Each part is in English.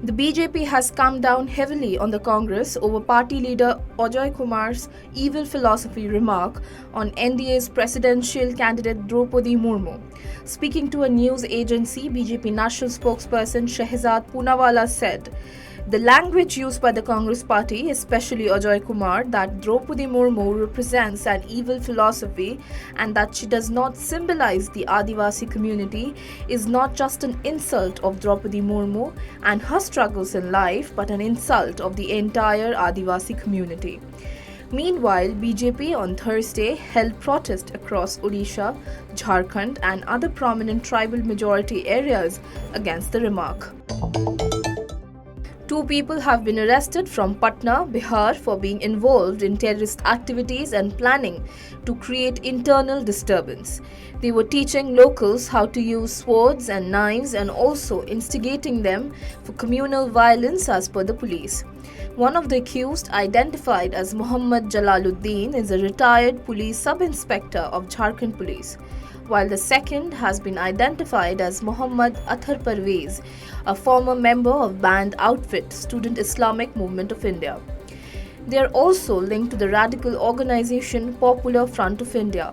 The BJP has come down heavily on the Congress over party leader Ajay Kumar's evil philosophy remark on NDA's presidential candidate Draupadi Murmu. Speaking to a news agency, BJP national spokesperson Shehzad Poonawala said, "The language used by the Congress party, especially Ajay Kumar, that Draupadi Murmu represents an evil philosophy and that she does not symbolize the Adivasi community is not just an insult of Draupadi Murmu and her struggles in life, but an insult of the entire Adivasi community." Meanwhile, BJP on Thursday held protest across Odisha, Jharkhand and other prominent tribal majority areas against the remark. Two people have been arrested from Patna, Bihar for being involved in terrorist activities and planning to create internal disturbance. They were teaching locals how to use swords and knives and also instigating them for communal violence as per the police. One of the accused, identified as Muhammad Jalaluddin, is a retired police sub-inspector of Jharkhand Police, while the second has been identified as Muhammad Athar Parvez, a former member of banned outfit Student Islamic Movement of India. They are also linked to the radical organization Popular Front of India.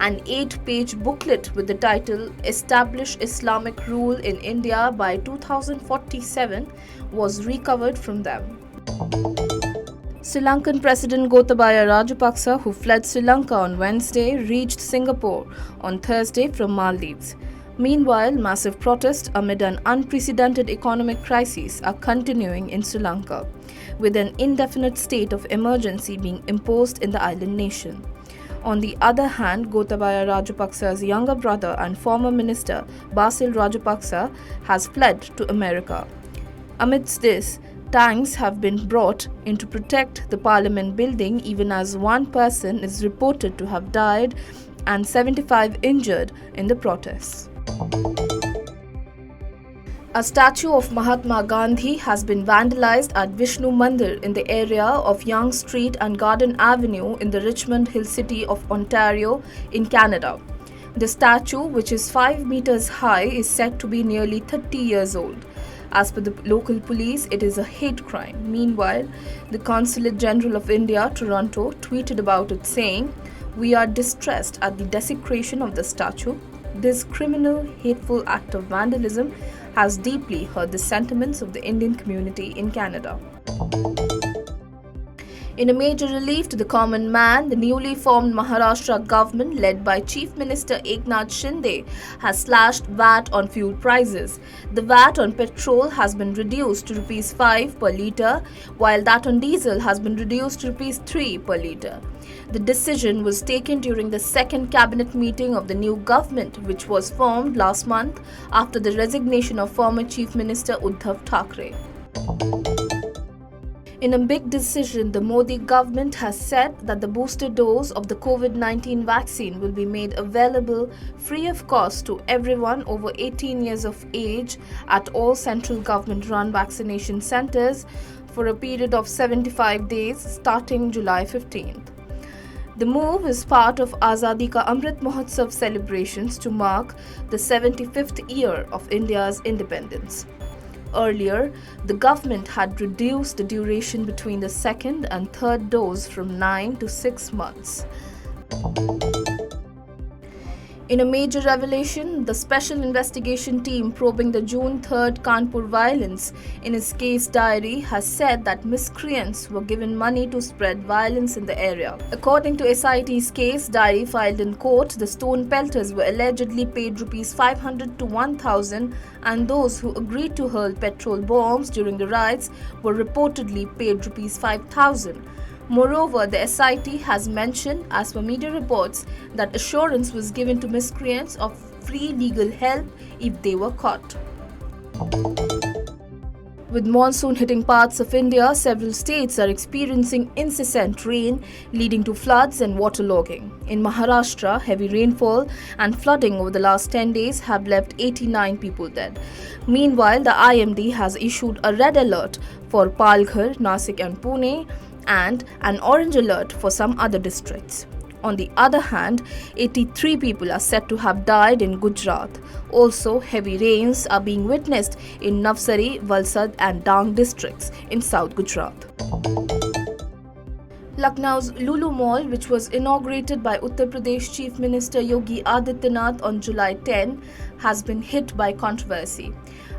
An 8-page booklet with the title "Establish Islamic Rule in India by 2047" was recovered from them. Sri Lankan President Gotabaya Rajapaksa, who fled Sri Lanka on Wednesday, reached Singapore on Thursday from Maldives. Meanwhile, massive protests amid an unprecedented economic crisis are continuing in Sri Lanka, with an indefinite state of emergency being imposed in the island nation. On the other hand, Gotabaya Rajapaksa's younger brother and former minister Basil Rajapaksa has fled to America. Amidst this, tanks have been brought in to protect the parliament building, even as one person is reported to have died and 75 injured in the protests. A statue of Mahatma Gandhi has been vandalized at Vishnu Mandir in the area of Yonge Street and Garden Avenue in the Richmond Hill city of Ontario in Canada. The statue, which is 5 meters high, is said to be nearly 30 years old. As per the local police, it is a hate crime. Meanwhile, the Consulate General of India, Toronto, tweeted about it saying, "We are distressed at the desecration of the statue. This criminal, hateful act of vandalism has deeply hurt the sentiments of the Indian community in Canada." In a major relief to the common man, the newly formed Maharashtra government, led by Chief Minister Eknath Shinde, has slashed VAT on fuel prices. The VAT on petrol has been reduced to Rs 5 per litre, while that on diesel has been reduced to Rs 3 per litre. The decision was taken during the second cabinet meeting of the new government, which was formed last month after the resignation of former Chief Minister Uddhav Thackeray. In a big decision, the Modi government has said that the booster dose of the COVID-19 vaccine will be made available free of cost to everyone over 18 years of age at all central government-run vaccination centers for a period of 75 days starting July 15th. The move is part of Azadi Ka Amrit Mahotsav celebrations to mark the 75th year of India's independence. Earlier, the government had reduced the duration between the second and third dose from 9 to 6 months. In a major revelation, the Special Investigation Team probing the June 3rd Kanpur violence in its case diary has said that miscreants were given money to spread violence in the area. According to SIT's case diary filed in court, the stone pelters were allegedly paid Rs 500 to 1,000 and those who agreed to hurl petrol bombs during the riots were reportedly paid Rs 5,000. Moreover, the SIT has mentioned, as per media reports, that assurance was given to miscreants of free legal help if they were caught. With monsoon hitting parts of India, several states are experiencing incessant rain, leading to floods and waterlogging. In Maharashtra, heavy rainfall and flooding over the last 10 days have left 89 people dead. Meanwhile, the IMD has issued a red alert for Palghar, Nasik and Pune, and an orange alert for some other districts. On the other hand, 83 people are said to have died in Gujarat. Also, heavy rains are being witnessed in Navsari, Valsad and Dang districts in South Gujarat. Lucknow's Lulu Mall, which was inaugurated by Uttar Pradesh Chief Minister Yogi Adityanath on July 10, has been hit by controversy.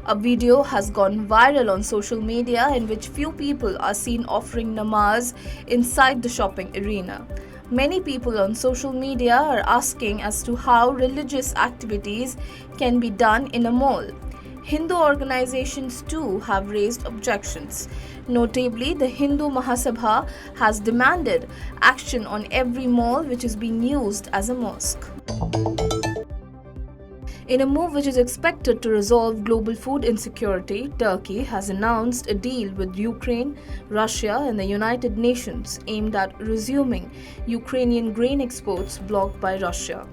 A video has gone viral on social media in which few people are seen offering namaz inside the shopping arena. Many people on social media are asking as to how religious activities can be done in a mall. Hindu organizations too have raised objections. Notably, the Hindu Mahasabha has demanded action on every mall which is being used as a mosque. In a move which is expected to resolve global food insecurity, Turkey has announced a deal with Ukraine, Russia, and the United Nations aimed at resuming Ukrainian grain exports blocked by Russia.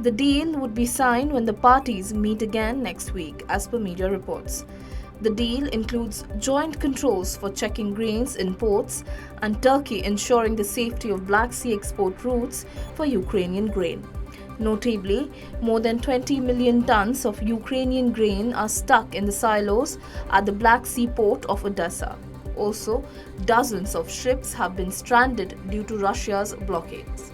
The deal would be signed when the parties meet again next week, as per media reports. The deal includes joint controls for checking grains in ports and Turkey ensuring the safety of Black Sea export routes for Ukrainian grain. Notably, more than 20 million tons of Ukrainian grain are stuck in the silos at the Black Sea port of Odessa. Also, dozens of ships have been stranded due to Russia's blockades.